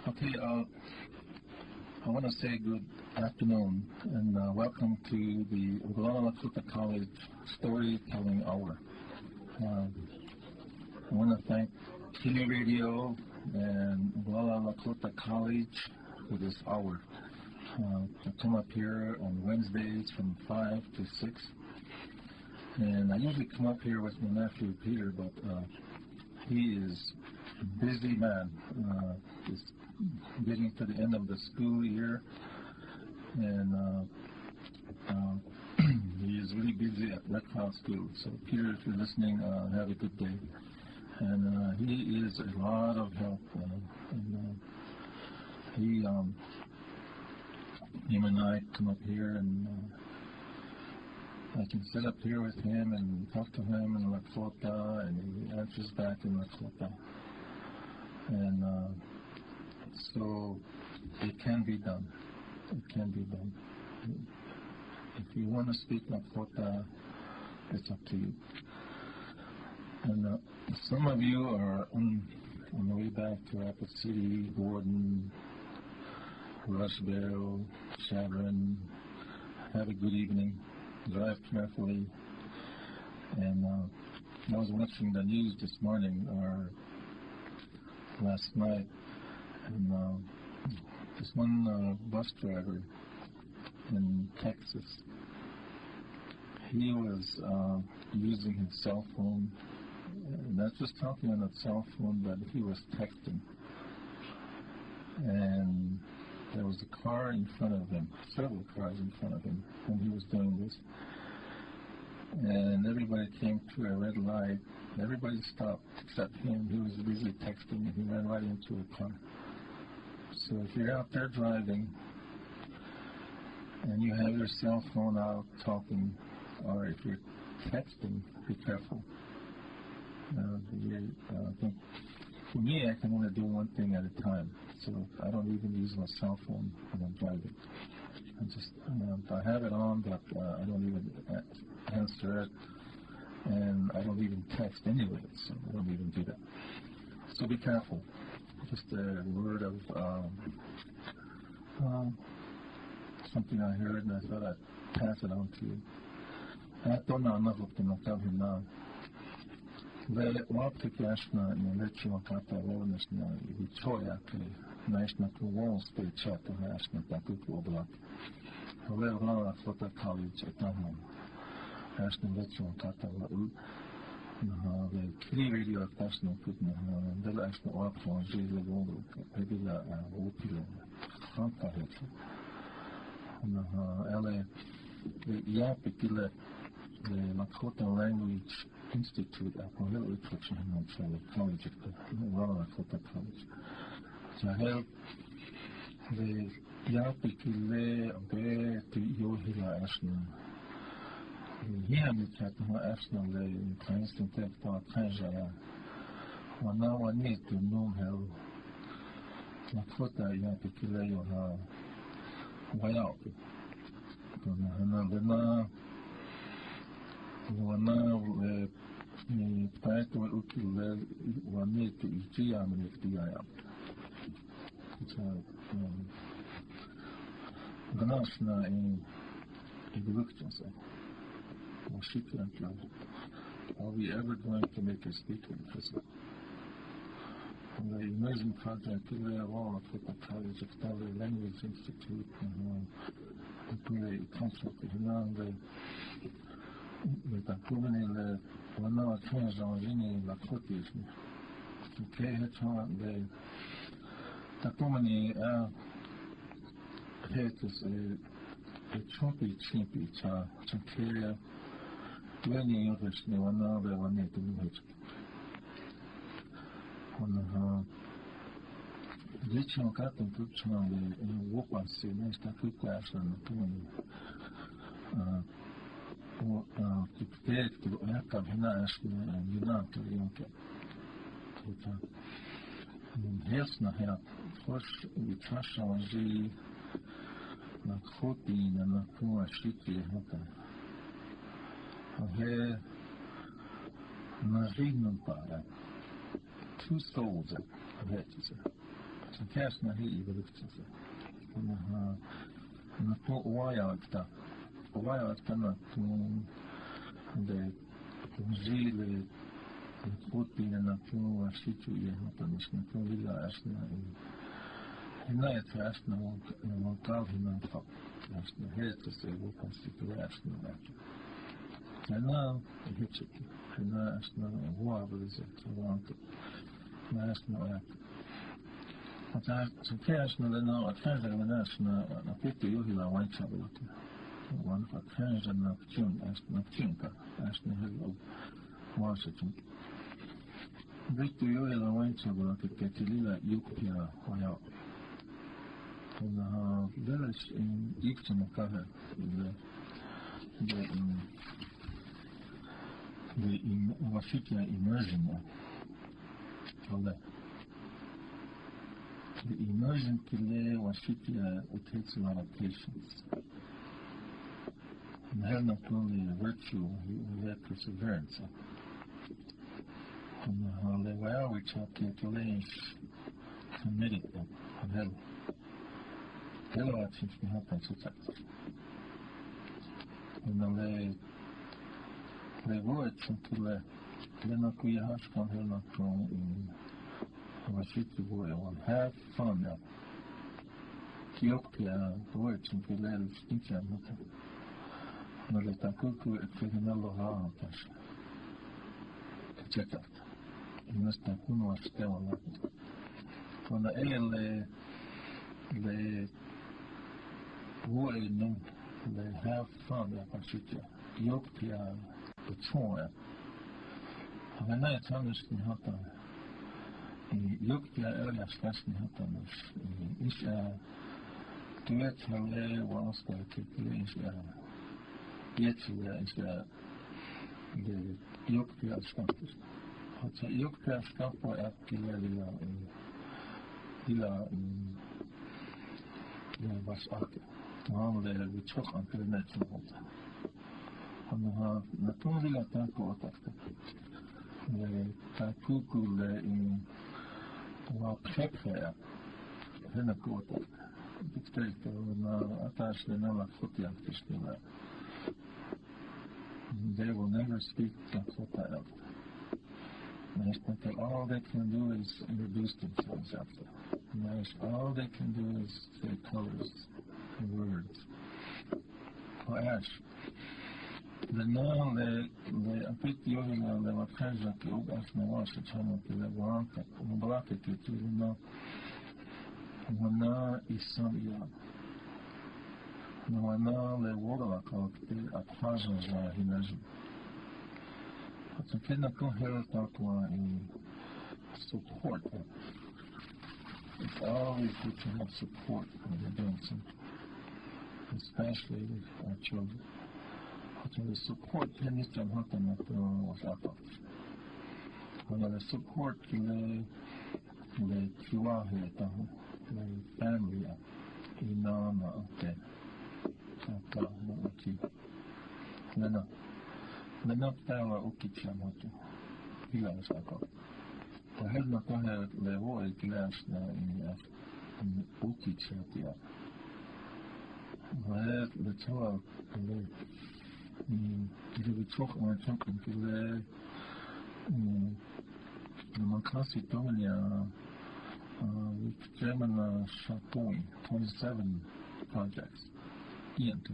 Okay, I want to say good afternoon and welcome to the Lakota College Storytelling Hour. I want to thank KILI Radio and Lakota College for this hour. I come up here on Wednesdays from 5 to 6, and I usually come up here with my nephew Peter, but he is a busy man. He's getting to the end of the school year, and he is really busy at Red Cloud School. So Peter, if you're listening, have a good day. And he is a lot of help. Him and I come up here, and I can sit up here with him and talk to him in Lakota, and he answers back in Lakota. And so it can be done. It can be done. If you want to speak Lakota, it's up to you. And some of you are on the way back to Rapid City, Gordon, Rushville, Chadron. Have a good evening. Drive carefully. And I was watching the news this morning or last night, and this one bus driver in Texas, he was using his cell phone, not just talking on a cell phone, but he was texting. And there was a car in front of him, several cars in front of him when he was doing this. And everybody came to a red light. Everybody stopped except him. He was busy texting, and he ran right into a car. So if you're out there driving and you have your cell phone out talking, or if you're texting, be careful. I think for me, I can only do one thing at a time. So I don't even use my cell phone when I'm driving. I have it on, but I don't even answer it, and I don't even text anyway, so I don't even do that. So be careful. Just a word of something I heard, and I thought I'd pass it on to you. I don't know enough of them like I'm now. The Wapik Ashna in the Ritual Kata Wellness now, we toy at the National Walls, they chat to Ashna, that good block. However, Lakota College at home. Ashna Ritual Kata Lau. The KILI Radio at Ashna put in the Ashna Wapon, Jesus Wall, Pegula, Opila, Franka Hitler. LA, the Yapikila, the Lakota Language Institute at Mohel Utrecht College at the Lakota College. So I have the Yapikile Abe to Yohila Ashna. Here we chat to Ashna in Princeton Tech Park, Kajaya. One now I need to know how Lakota Yapikile Yoha Wayao. Wana Paito Ukile Wanit to Ichiam and Iktiam. Ganashna in Gurukchasa. Or Shikran. Are we ever going to make a speaker in Festival? The Immersion Project, Kila Wall for the College of Stellar Language Institute, and the concept of the Pumani, one hour change on any Lakotism. Okay, it's on the Pumani, is a choppy, chimpy, Chankaria, many English, one hour, one need to do it. Reaching Captain Pupchan, the Wopasi, next to class and the Pumani. To prepare to act of Hinashna and Yunaka Yunka. Helsna have first we trust on the Lakoti and Lakua Shiki Haka. Here, Narinum Para, two souls at Hedges. Käs na hii veduktsessa. Na to uvajaakta na de žile putine na to asitu je hatamis na to vila asna hina je asna montal hina fa asna heta se u konstitu asna vaki hina hitchik hina asna huavlize tovanto na asna vaki så kanske när det kanske när det fick ju hela vanchabelata one för kanske när tjun är tjunka är hela varsitum fick ju hela vanchabelata KILI yukpia hoja och ha väldigt ikten och kaffe det in vad fick jag immersion och the immersion KILI it takes a lot of patience. And have not only a virtue, we have perseverance. And the way we talk KILI is committed and have a lot of things to happen to that. And the words until they're not we have from here not from have fun now. Kiopia words and Pilel Stinka Mata. Noletakuku et Figinello Haas. Check out. You must have who was still alive. From the le no they have fun at Pasita. Kiopia the Troy. And the night honestly happened. Yukpia earlier skasni hatanos. Isha duet hale waska KILI isha yetsuya isha the Yukpia skampus. Hatsa Yukpia skampo at KILI dila was ake. Namale we took on KILI hota. Hana natun dila tanko otakta. Le takuku le Well, Pepper, then a quarter. Dictator, attached the Nella Fotia Fistula. They will never speak Lakota. All they can do is introduce themselves after. All they can do is say colors and words. Or ash. The now the apit yoga the wakaja ki ugas na washa chama ki le wanka umblake ki tu na wana isamiya na wana le woga ka ki atfaja za hinaji atakena ko hera takwa in support. It's always good to have support when you're doing something, especially with our children. The support tends to happen at the when the support the kiwahe the family inana okay aka uki nana tawa uki chamato ila saka the head na kahe le voe class na in uki chatia the tawa we talk about something to the Makasi Tonya with German Chateau 27 projects. And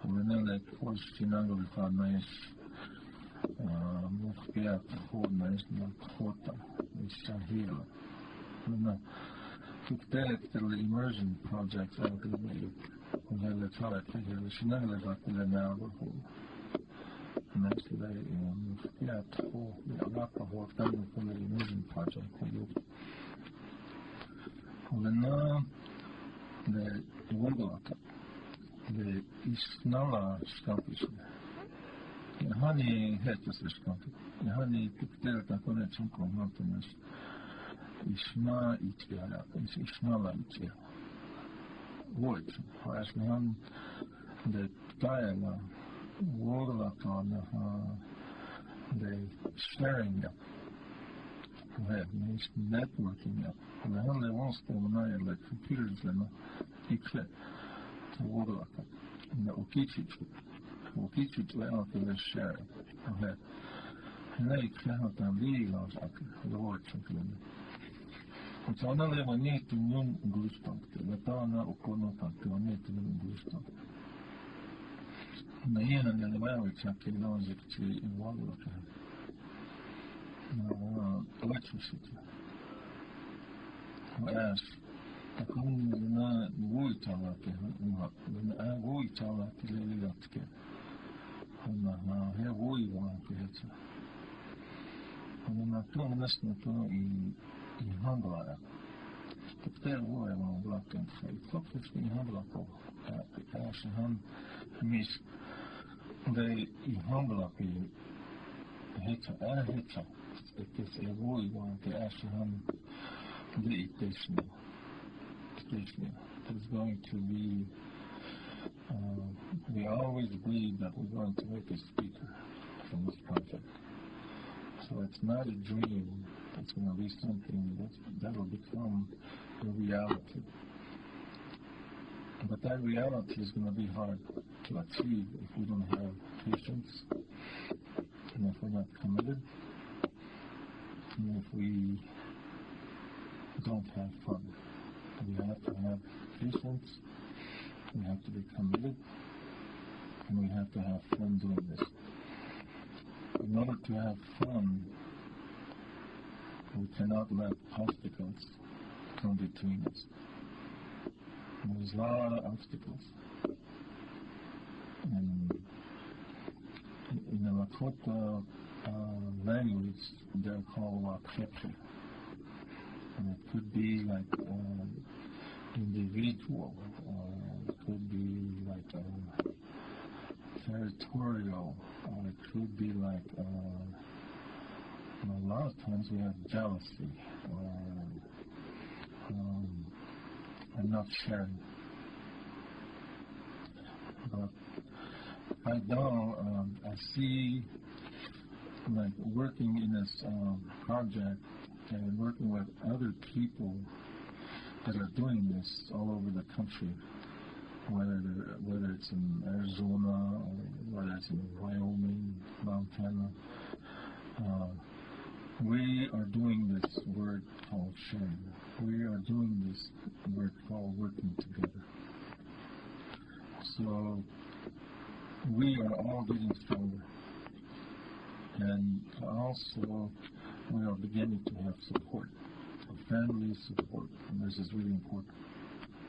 we know that for Chinago we found nice Mufia for nice Lakota, which are here. Took that immersion projects out of the way. We had a toilet figure, the Chinago got the now before. Next day, a lot of work done for the immersion project. Now, the Wondolaka, the Isnala Scampus. Honey had this campus. Honey picked there that on a chunk of mountains. Isna Itia, Isnala Itia. Wood, as one the dialogue. Wordlak on the sharing networking up. Det handlar om avståndarna eller computersarna i kväll. Tåraka. Okichichu är alltid det share. Nej, kväll har den liga saker. Det var ett sånt länge. Och så andra lever ner till någon gudstånd. Det tar när och kommer att gå ner till någon gudstånd. När ena det var ett saker i landet till en valraka. Electricity. Och jag kommer när vågtalar till när vågtalar till det lilla tke. Och när här vågvar till det. Och när jag nästan på i handlare. Det där var jag var blacken för. Faktiskt i handlare på. Kanske han miss det i handlare på heta. Det är vågvar till han the station. It's going to be, we always believe that we're going to make a speaker from this project. So it's not a dream, it's going to be something that will become a reality. But that reality is going to be hard to achieve if we don't have patience, and if we're not committed, and if we don't have fun. We have to have patience, we have to be committed, and we have to have fun doing this. In order to have fun, we cannot let obstacles come between us. There's a lot of obstacles. And in the Lakota language, they're called Wakhepe. And it could be like individual, it could be like territorial, or it could be like a lot of times we have jealousy, and not sharing. But I see like working in this project and working with other people that are doing this all over the country, whether it's in Arizona or whether it's in Wyoming, Montana. We are doing this work called sharing. We are doing this work called working together. So we are all getting stronger. And also we are beginning to have support, family support, and this is really important.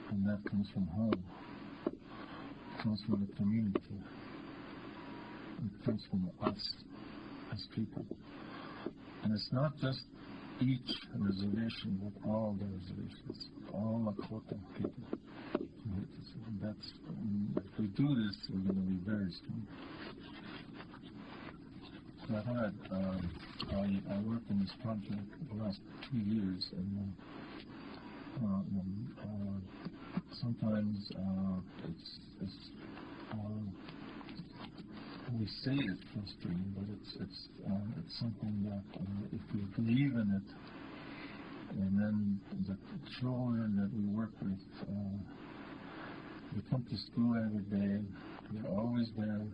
And that comes from home, it comes from the community, it comes from us as people. And it's not just each reservation, but all the reservations, all Lakota people. If we do this, we're going to be very strong. So I worked in this project the last 2 years, and sometimes we say it's frustrating, but it's something that if we believe in it, and then the children that we work with, they come to school every day, they're always there,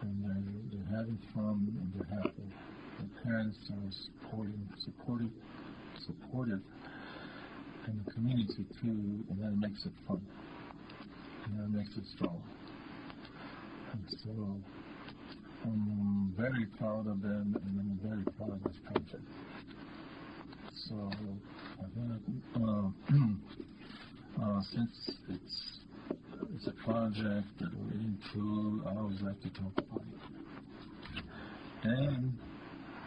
and they're having fun, and they're happy. The parents are supportive, and the community too, and that makes it fun, and that makes it strong. And so I'm very proud of them, and I'm very proud of this project. So since it's a project that we're into, I always like to talk about it. And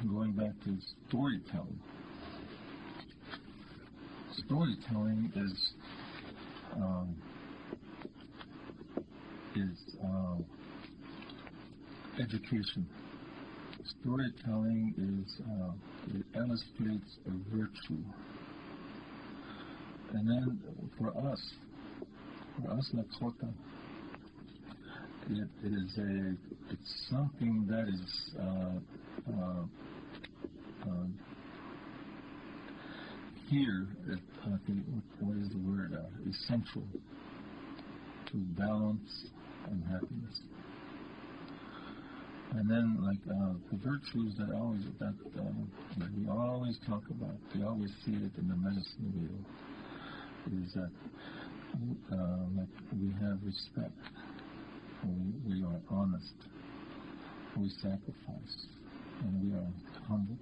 going back to storytelling. Storytelling is education. Storytelling it illustrates a virtue. And then for us Lakota, it's something that is here, what is the word? Essential to balance and happiness. And then, like the virtues that we always talk about, we always see it in the medicine wheel, is that like we have respect, we are honest, we sacrifice, and we are humble.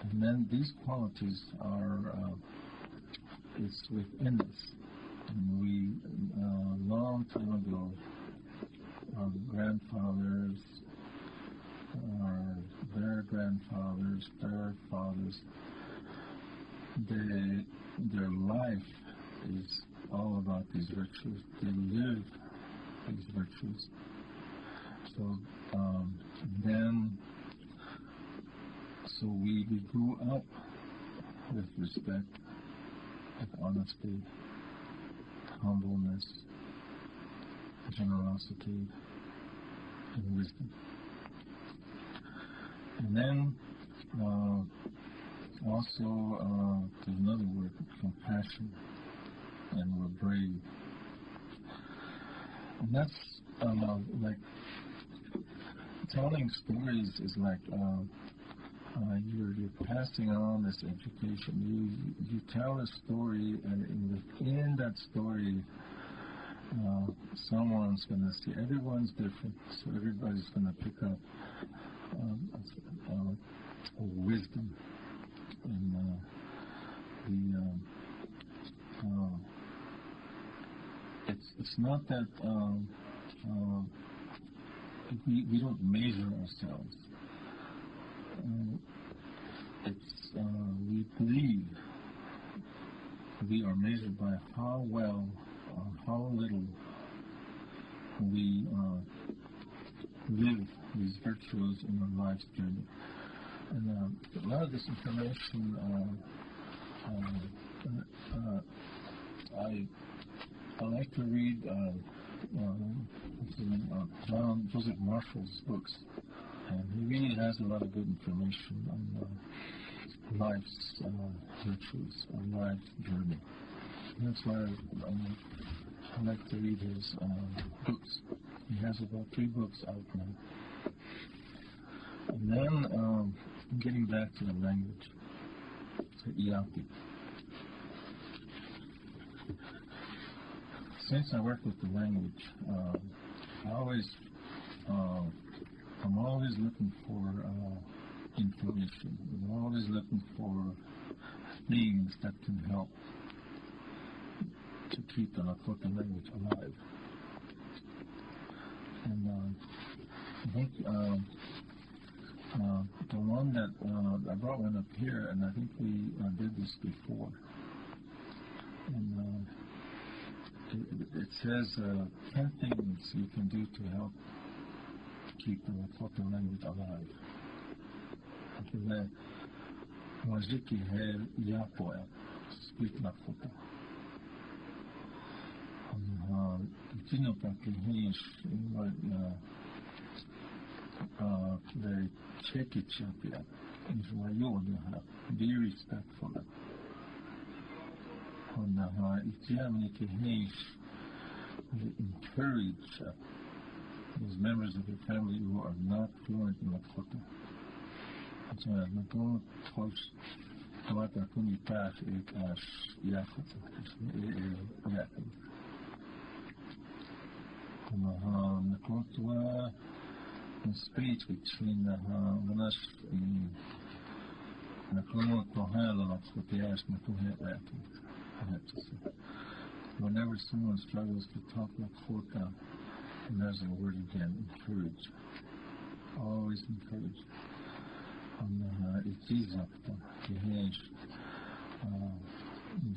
And then these qualities are it's within us. And we long time ago, our grandfathers, their grandfathers, their fathers, their life is all about these virtues. They live these virtues. So we grew up with respect, with honesty, humbleness, generosity, and wisdom. And then also there's another word, compassion, and we're brave. And that's like telling stories is like you're passing on this education. You tell a story, and within that story, someone's going to see. Everyone's different, so everybody's going to pick up wisdom. And it's not that we don't measure ourselves. We believe we are measured by how well or how little we live these virtues in our life's journey. And a lot of this information I like to read John Joseph Marshall's books, and he really has a lot of good information on life's virtues, on life's journey. And that's why I like to read his books. He has about 3 books out now. And then getting back to the language, to Iaki. Since I work with the language, I'm always looking for information. I'm always looking for things that can help to keep the Lakota language alive. And I think the one that I brought one up here, and I think we did this before. And it says 10 things you can do to help keep the Lakota language alive. Majiki her Yapoe, speak Lakota. Tino Pakihish, the Cheki Chapia, is why you want to have. Be respectful. Encourage those members of your family who are not fluent in Lakota. So I'm going to close to what I'm going to pass it as the speech between the whenever someone struggles to talk Lakota, and there's a word again, encourage. Always encourage.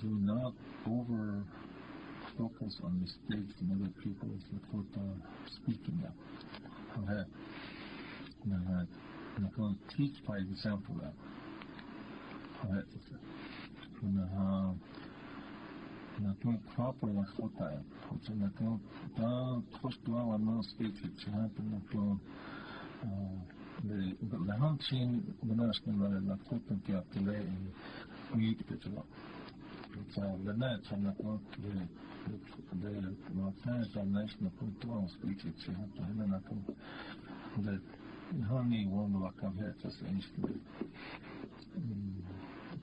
Do not over focus on mistakes in other people's Lakota speaking now. Okay. I'm going to teach by example that. Okay. Proper Lakota. the hunting, the national Lakota KILI week that the night I'm not going to the national national speech, it's the honey one like I've had to say,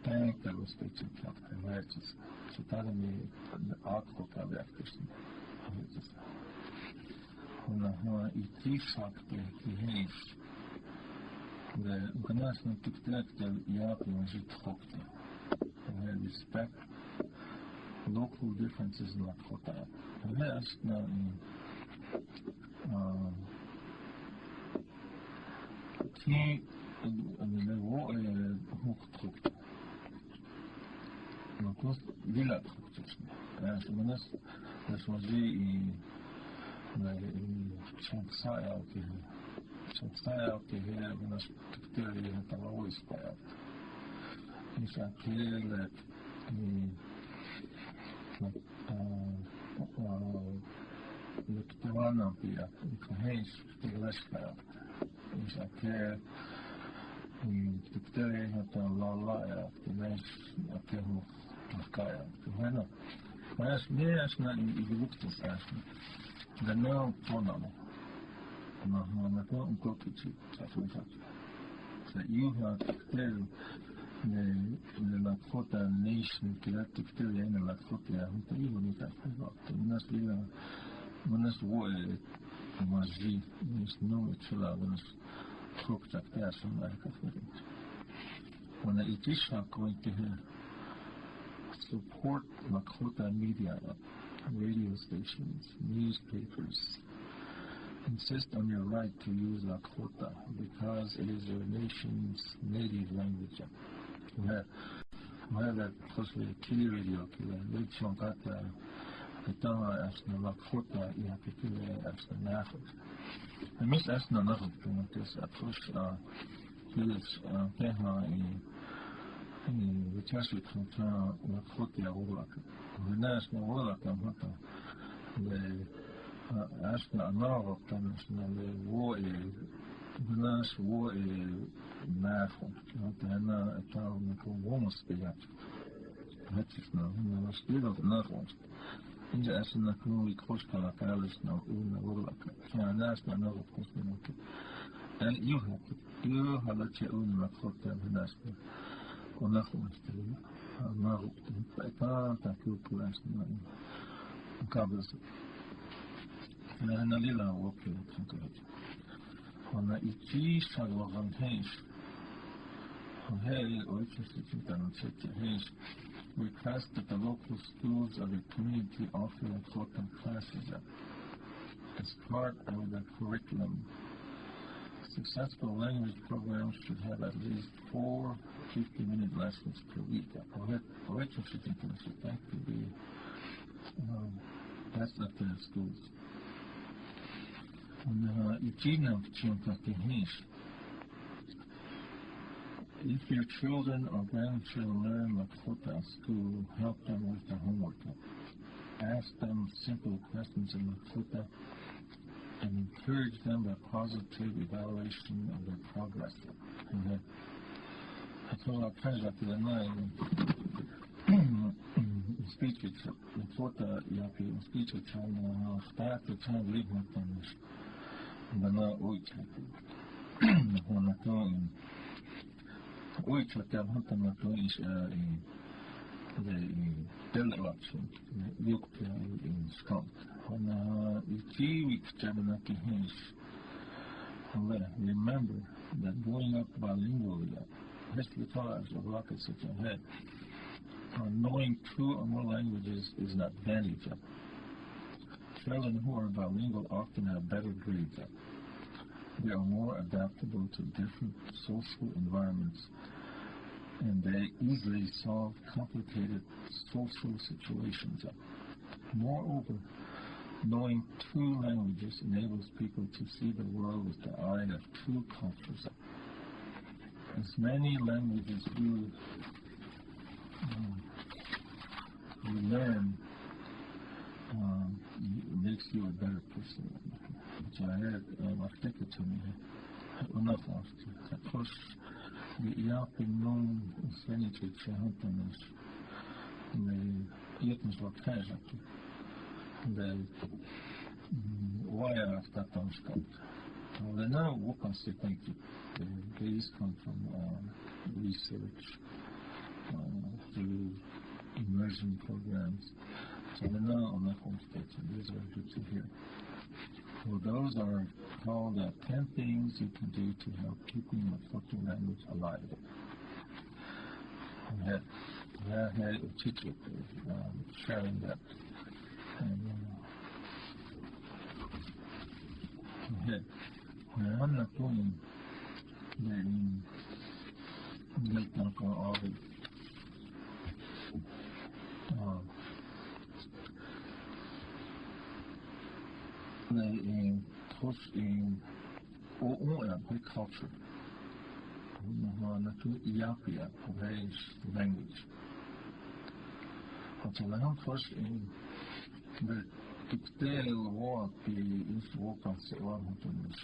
thank the speech of Captain Regis. So telling me the article of the actors. When I eat shocked, he hates the national dictator Yapi was it hooked. We respect local differences in Lakota. Yes, now he the war hooked. No, plus Villa hooked. As when this was the Changsaya okay here when I particularly had always failed. If I feel that the one of the haze the less failed. If I care particularly had a lot of the nice appeal of Kaya. Whereas there's not in the look this asking. The no pronoun. So you have to tell the Lakota nation to that to tell in the Lakota, who even if I forgot. When this war was there's no chilla when it's cooked up there, so like a feeling. When it is going to support Lakota media, radio stations, newspapers, insist on your right to use Lakota because it is your nation's native language. We have that closely KILI radio, they got the Taha as the Lakota, you have to KILI as the Nafat. I miss asking another thing because at first, he is Teha in the Cheshire Contra Lakota Olaka. The national Olaka, the Ashna Anava International War the last war math and a town called Womas Begat. That's it now, the spirit of another one. In the Asana Kuli Koskala Palace now, Una Wolaka, and that's another question. And you have to let your own Lakota and Nasma or nothing to do. Now, I can't do last night. Covers. And a little walking to it. On the Ichi Shagwagan Haze, on Harry or Haze, request that the local schools of the community offer important classes as part of the curriculum. Successful language programs should have at least 4 50-minute lessons per week. That's at the schools. If your children or grandchildren learn Lakota at school, help them with their homework. Ask them simple questions in Lakota and encourage them by positive evaluation of their progress. I told our president the night speech with Lakota Yapi speech with China, start the China league with them. But not Oichaki. When I told him, Oichaki, I'm hunting my toys the television, looked in Scott. When 3 weeks, Jabinaki Hinge, remember that growing up bilingually, history class of rockets such a head, knowing 2 or more languages is an advantage. Children who are bilingual often have better grades. They are more adaptable to different social environments, and they easily solve complicated social situations. Moreover, knowing 2 languages enables people to see the world with the eye of 2 cultures. As many languages you learn, makes you a better person. Which I had, I think it to me. enough after. Також я пильнув сенічі чагатимеш, не єтніш лакежаки, де wire after Tamskat. They now work on security. These come from research through immersion programs. So they're now on the home state, and these are good to hear. Well, those are called 10 things you can do to help keeping the Lakota language alive. I had a teacher sharing that. And, I'm not doing the all the push in big culture. Iapia, language. But the land first in the detail what the work se ormutunmuş.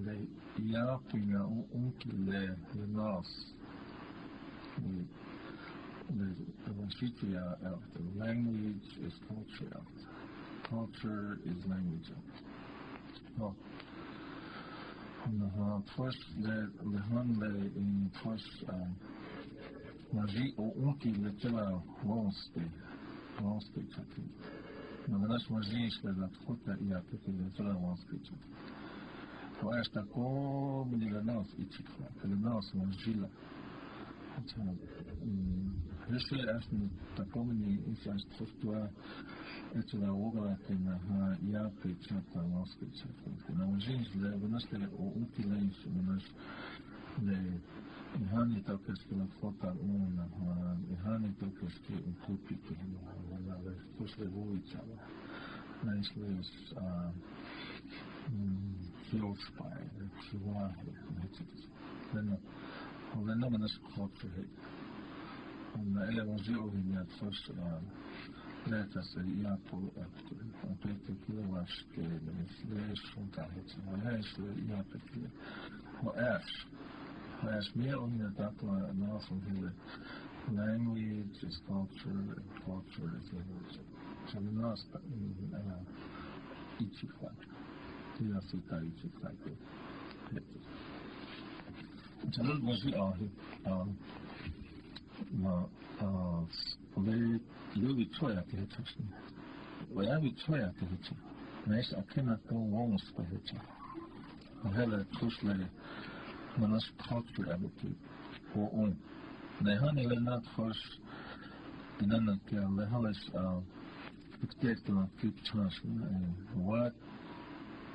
The Iapia unkile nas. The language is culture. Culture is language. Oh. First, the Hanle in first Maji or Unki Lectura won't speak at it. No, the last Maji is the Lakota Iapiki Lectura won't speak at it. For esta como the Nas Ichika, the Nas Majila. History asked me the community is as close to it's a woga in the Yapi chapter, Moscow chapter. And I was in the Venusta or Utilage, the Hani Tokaski Lakota, the Hani Tokaski, and two people, push the wool each other. Nicely is filled by the Chihuahua. Then the numinous culture. And the Elevanzio in that first. Let us say, Yapo after a particular wash game, and it's very strong. I actually Yapaki or Ash. Me only a doctor and also here. Language is culture, and culture is language. So we lost Ichika. Yasuta Ichika. So that was the they really try to hit us. Well, I will try to hit you. Nice, I cannot go once to hit you. I had a push lady, Manas culture ability, or own. The honey will not first, and then the Hollis dictate to keep chance. What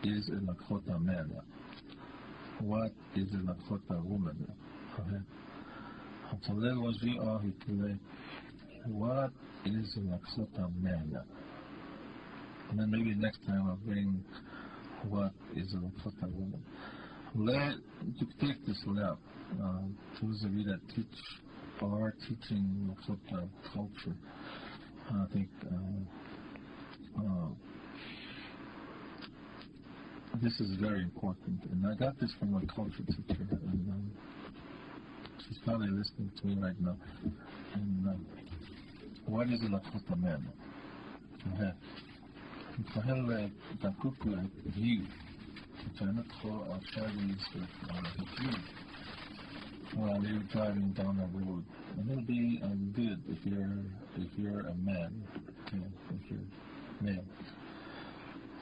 is a Lakota man? What is a Lakota woman? So that was the article. What is a Lakota man? And then maybe next time I'll bring what is a Lakota woman. To take this lab, those of you that teach or are teaching Lakota culture, I think this is very important. And I got this from my culture teacher. And, she's probably listening to me right now. And what is a Lakota man? The cuckoo view. China for our Chinese view. While you're driving down the road. And it'll be good if you're a man. Okay, if you're male.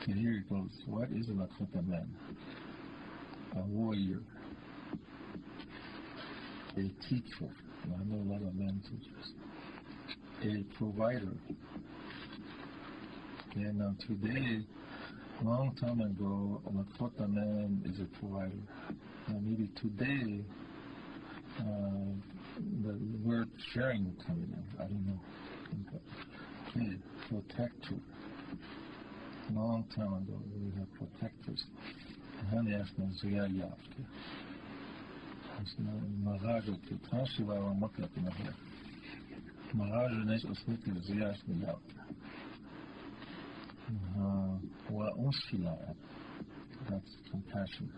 Okay, here it goes. What is a Lakota man? A warrior. A teacher. I know a lot of men teachers. A provider. And now today, long time ago, a Lakota man is a provider. Maybe today, the word sharing will come in. I don't know. Okay, protector. Long time ago, we had protectors. Hani asked Ziyaya. Marajo ki transhiva wa maklaki na here. Marajo nes osniti ziyash ni yaut. Wa unshila, that's compassion.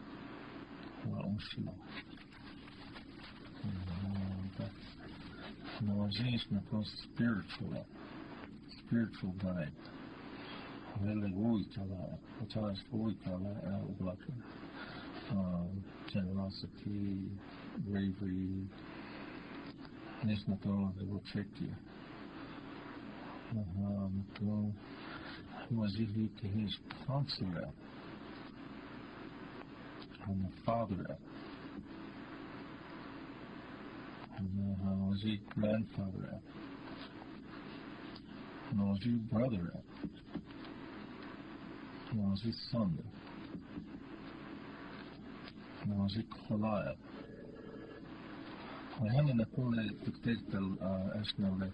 OLC. Наложись на то spiritual guide. Generosity, bravery, нещо да го чеки. Може би his counselor and the father, was he grandfather, was he brother, was he son, was he Goliath. وهنا نقول تكتيك أشنا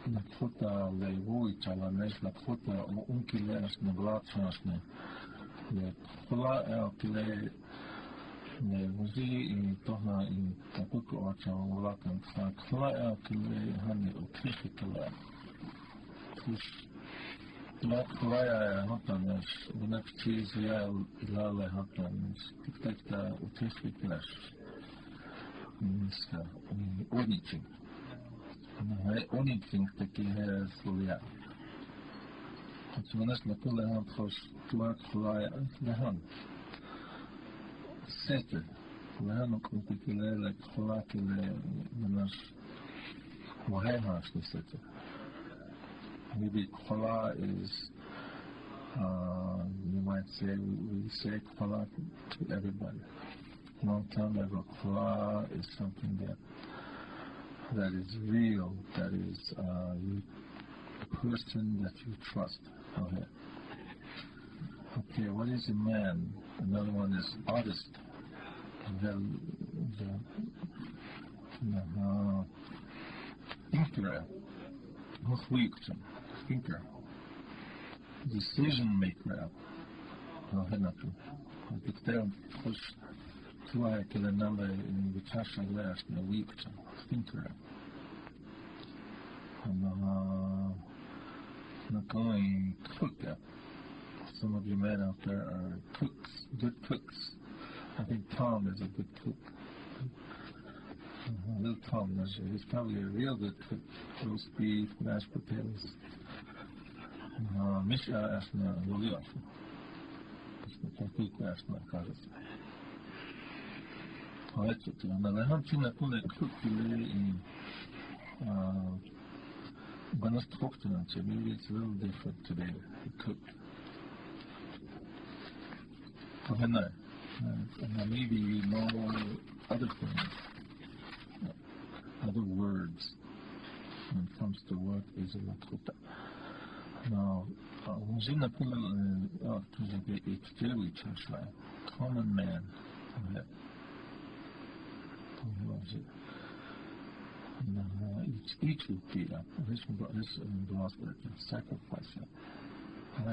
Lakota Levoic على ناس Lakota وممكن لا أشنا بلاتنا أشنا Goliath كلا وزي طهنا تقول أشنا ولكن Goliath كلا هني أكتشف كلا لا Goliath هذا ناس بنفس شيء لا هذا ناس تكتيك أكتشف كلاش anything такие слоя. У нас на поле слоя лехан. Сетер. Лехан купили лехлакили наш вахehas сетер. Maybe kola is you might say we say kola to everybody. Long time ago, kola is something that is real, that is a person that you trust. Okay. Okay, what is a man? Another one is artist. Thinker. Decision maker. Like another in the Tasha last in a week, thinker. Not going cook. Some of you men out there are cooks, good cooks. I think Tom is a good cook. Little Tom, he's probably a real good cook. Roast beef, mashed potatoes. Misha asked me, maybe it's a little different today. Maybe you know other things, other words when it comes to what is a Lakota. Now, common man. Each would be this belongs to sacrifice. I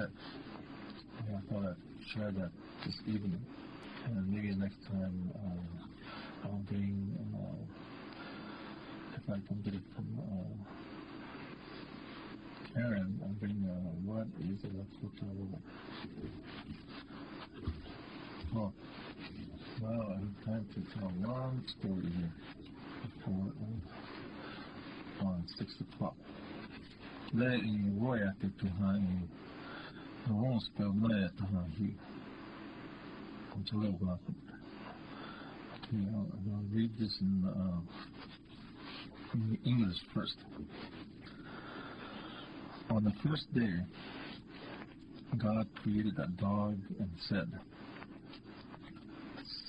thought I'd share that this evening, and maybe next time I'll bring, if I can get it from Karen, I'll bring what is a Lakota woman. Oh, well, I have time to tell a long story here before on 6 o'clock. There in Roya behind the wrong spell there behind until 11 o'clock. Okay, I'll read this in English first. On the first day, God created a dog and said,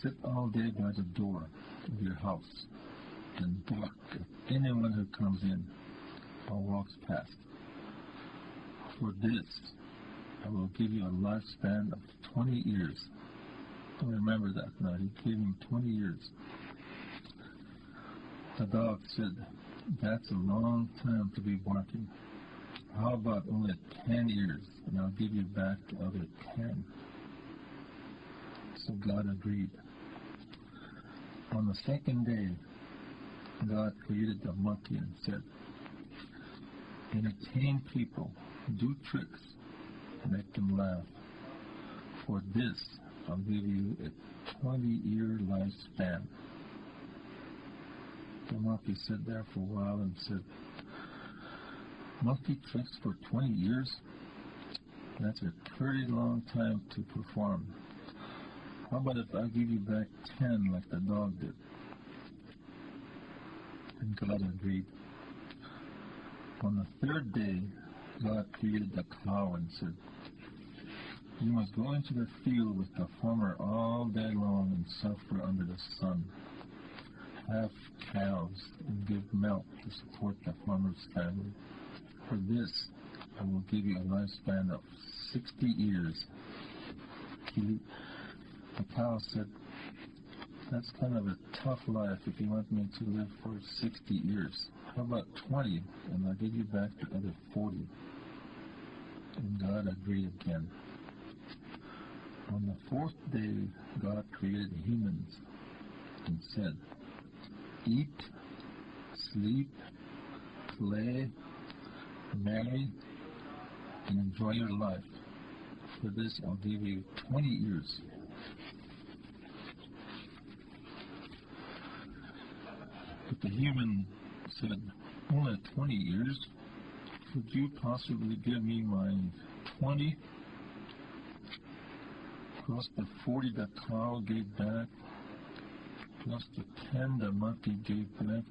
"Sit all day by the door of your house and bark at anyone who comes in or walks past. For this, I will give you a lifespan of 20 years. Remember that now. He gave him 20 years. The dog said, "That's a long time to be barking. How about only 10 years, and I'll give you back the other 10. So God agreed. On the second day, God created the monkey and said, "Entertain people, do tricks, make them laugh. For this, I'll give you a 20-year lifespan. The monkey sat there for a while and said, monkey tricks for 20 years? That's a pretty long time to perform. How about if I give you back 10 like the dog did? And God agreed. On the third day, God created the cow and said, you must go into the field with the farmer all day long and suffer under the sun. Have cows and give milk to support the farmer's family. For this, I will give you a lifespan of 60 years. KILI. The cow said, that's kind of a tough life if you want me to live for 60 years. How about 20, and I'll give you back the other 40. And God agreed again. On the fourth day, God created humans and said, eat, sleep, play, marry, and enjoy your life. For this, I'll give you 20 years. But the human said, only 20 years? Could you possibly give me my 20? Plus the 40 the cow gave back, plus the 10 the monkey gave back,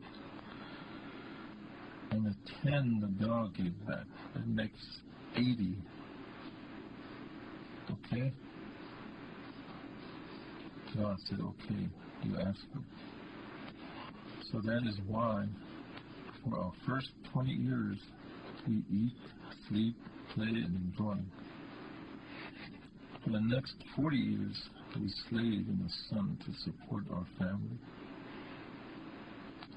and the 10 the dog gave back. That makes 80. Okay? God said, okay, you asked me. So that is why for our first 20 years we eat, sleep, play, and enjoy. For the next 40 years we slave in the sun to support our family.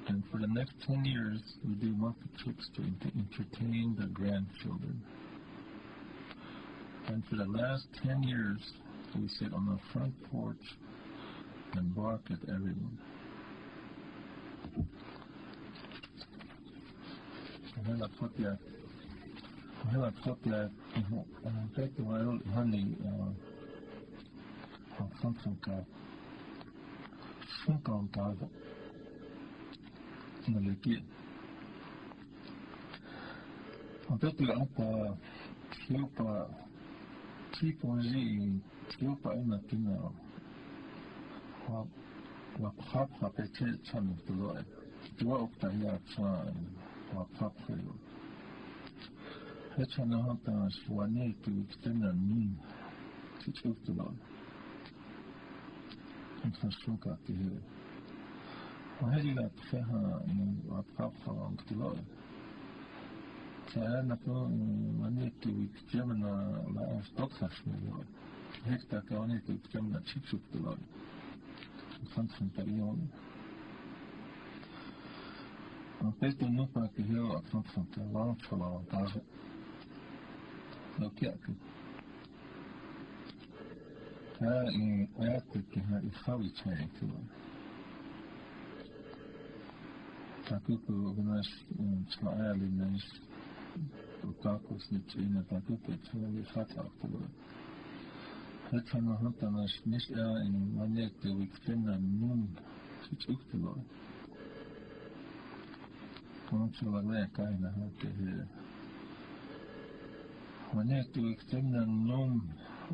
And for the next 10 years we do monkey tricks to entertain the grandchildren. And for the last 10 years we sit on the front porch and bark at everyone. هلا خطية كيف ويقول هني خمسة كاب شنكم كذا نلاقي هتطلع أنت تيوبا تيبونجي تيوبا إنا كنا وبخابها بتشيل شان تلوي توقف يا شان وبخابها هتشان هذا شوانيك وكتنا مين تشوف تلوي أنت شوكا تهي وهذه لا تفهم وبخابها تلوي كأنك منيك وكتنا لا أستطخش ملوي هيك تكونيك وكتنا تشوف تلوي خمسة تريون Questo non fa che io ho fatto la casa lo chiacchiere è che i favi c'è tu tako gnaš čajali naš kako sničine tako pečali hata tu hata no hata naš niš in manjak te vikstena nun čuktilo Control la kaina hake here. Wanneer ik temna nom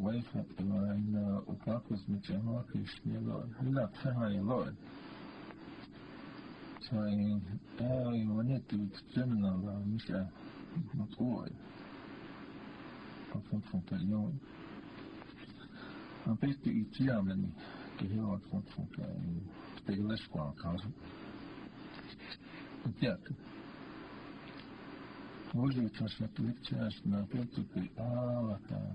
wayfat ina ukakos met je hakish nilo hila tseha yeloi. So wanneer ik temna la misha not oi. Afan van kalion. Een beetje iets jammer die heel wat van tegen les kwam kazen. Як? Може час лекцияш на принципі алата.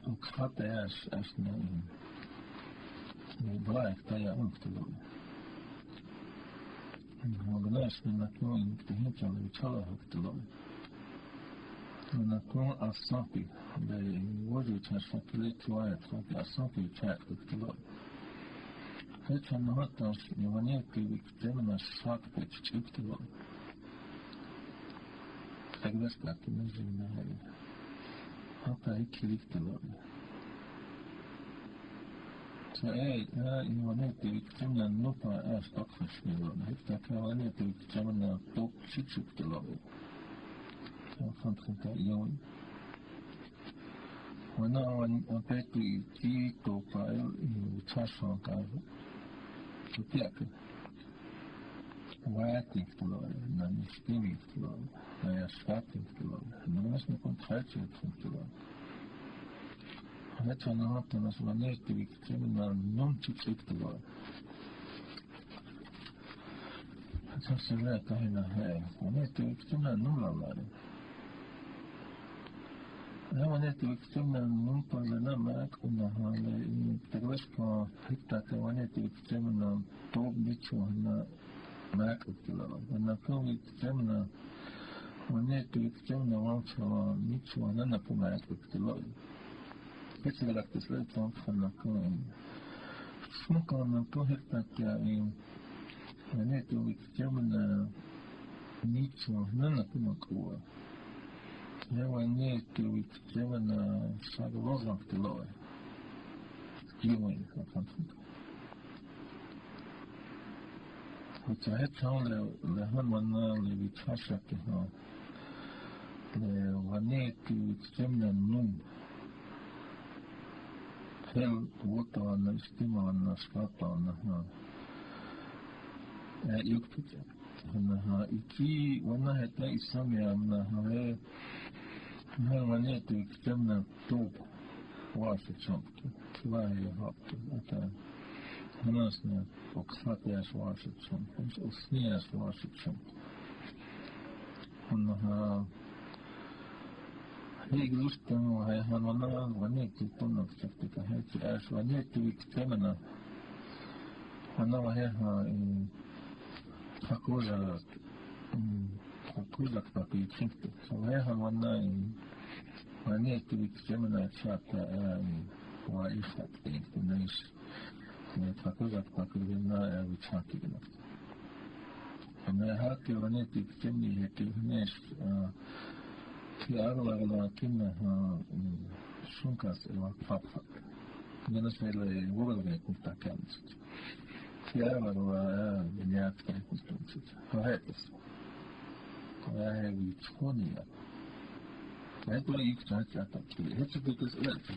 Ukhatаяш аш на блайк тая унктулу. Могнаш на клон тихичал вичала унктулу. На клон асапи, да може час лекцияш асапи чат унктулу. Hecha notas i wanneer ik temna sak pech chiptelo. Tak das tak nezina. hata ikiliktelöi. Se ei vaneetivictimna nupa aastakvasmilöi, hektakä vaneetivictimna top sitsiktelöi. Se on fantkinta join. Wana on peti kiitoka tasaan kaivu. Se tiedätkö? Väätinktelöi, näin stimiktelöi, näin skatinkelöi. No myös ne kun trätsiktelöi. Hetsa on hattuna sulla neettivictimna non-sitsiktelöi. Hetsa se rääkähinä hei. Vaneetivictimna nullalainen. Ja vaneetivictimna numpalle nämä kunnahalle. Terveyskaa hittääkä vaneetivictimna top mitsuhana määkuttelöi. Vaneetivictimna vaneetivictimna valtsava mitsuhana näppu määkuttelöi. Hetsa lähtis löytään fannakaan. Sunkaan tohittääkä vaneetivictimna mitsuhana näppu määkuttelöi. Ja vaneetivictimna saagavazaktelöi. Join, fantastic. Mutta hetsalle hanmanna le vichashakeha le vaneetivictimna num. Hel vuotavanna istimavanna skatavanna juktita. Iki vanna heta isamiamna he vaneetivictimna top vaasitsamki. Vai haptu. Hanasna oksateas vaasitsamki. Osnias vaasitsamki. Hei lustan hän vanna vaneetivictimna heti äs vaneetivictimna vanna heha hakuzak papi tsinkti. So heha vanna vaneetivictimna chata wa isat näis hakuzak papi vinna vichakigna. Ja hakki vaneetivictimni heti näis Arvalla kinna sunkas eva pappa. Menos meille vuorolle kunta käynnissä. Arvalla jäätkä kuntunsit. Haetas. Vai vitskonia. Ja tuli yksi asiata. Hetsi pitäisi yleensä.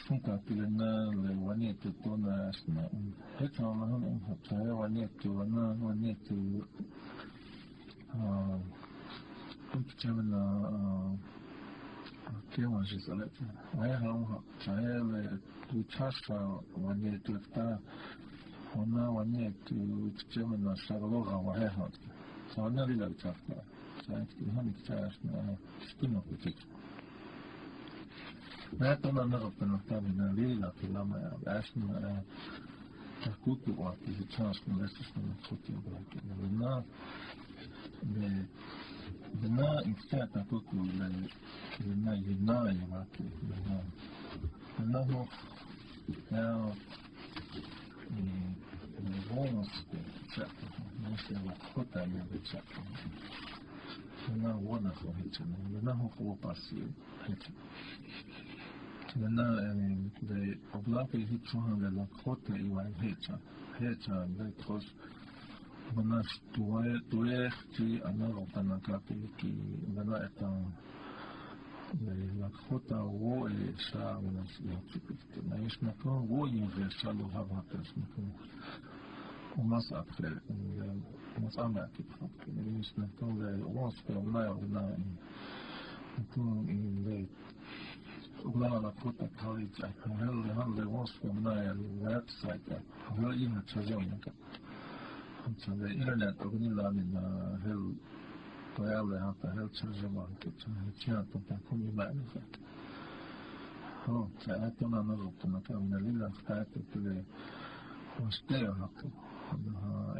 Sunkaa kyllä näille vanietti tuonne äsken. Hetsi on vähän unhatsa. Ja vanietti Kumpitsevana kevansis olete. Aihan uha. Saele tuitsassa vanietyötä. Ona vanietyötä saaloga vahehan. Saana liläytsähtää. Saetki ihan itseäsnä spinokutik. Mä tunnen naroppanut tämmöinen liilatilama ja äsnä kutuvaatti sit saaskin lestasnä kotiin kaikille. Vena instata kukulle vena yinaya vaki vena ho now vonosti chapter nese Lakota ya chapter vena wona ho hitchen vena ho opasi hitchen vena de oblaki hitchen de Lakota iwan hitchen de kos Manas tuehti anarotana kapiliki vana etan Lakota wo saa manas yatsipikti. Na ismakon wo yinve salu havatas makon omas apre omas amakip fakki. Na ismakon le once nayo na makon le Oglala Lakota College helle once nayo website helle ina chajonka. Så det internet och nilamin hel pojale hata hel tjärzemanke tjärta ta kumi määrissä. Se äitona narutuna tämmönen lilla päätä tuli stereohakka.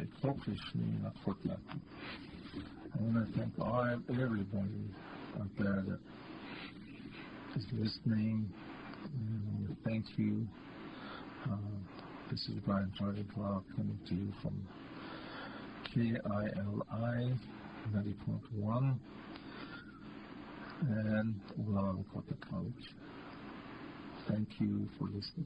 It focus niin Lakotlähti. I want to thank everybody out there that is listening. Thank you. This is Brian Charlie Clark coming to you from KILI 90.1, and Lakota College. Thank you for listening.